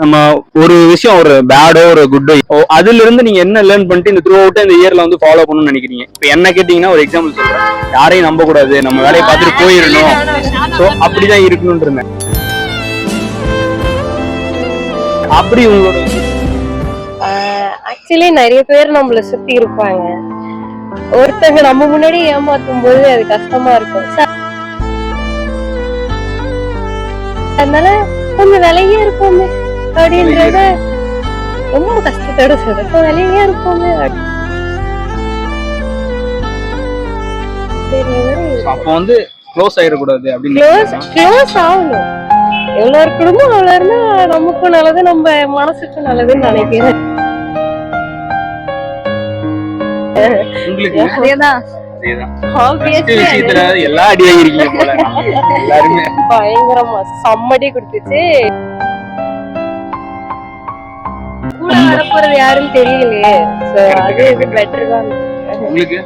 நம்ம ஒரு விஷயம் ஒரு பேடோ ஒரு குட்டோ அதுல இருந்து நீங்க என்ன லேர்ன் பண்ணிட்டு இந்த த்ரூ அவுட் இந்த இயர்ல வந்து ஃபாலோ பண்ணணும்னு நினைக்கிறீங்க? இப்ப என்ன கேட்டீங்கன்னா ஒரு எக்ஸாம்பிள் சொல்றேன், யாரையும் நம்ப கூடாது, நம்ம வேலையை பார்த்துட்டு போயிடணும், சோ அப்படிதான் இருக்கணும்னு இருந்தேன். அப்படி உங்களோட ஆக்சுவலி நிறைய பேர் நம்மள சுத்தி இருப்பாங்க, ஒருத்தங்க நம்ம முன்னாடி ஏமாத்தும் போது அது கஷ்டமா இருக்கும். அதனால கொஞ்சம் விலையே இருப்போமே அப்படின்றத ரொம்ப கஷ்டத்தோட சொல்றேன். விலையே இருப்போமே அப்ப வந்து க்ளோஸ் ஆயிடக்கூடாது அப்படின்னு க்ளோஸ் ஆகணும். எவ்வளவு இருக்கணுமோ அவ்வளவு இருந்தா நமக்கும் நல்லது, நம்ம மனசுக்கும் நல்லதுன்னு நினைக்கிறேன். அதேதான் பயங்கரமா சம்மடி கொடுத்துச்சு. கூட வரப்போறது யாருன்னு தெரியலையே, அது பெட்டர் தான் உங்களுக்கு.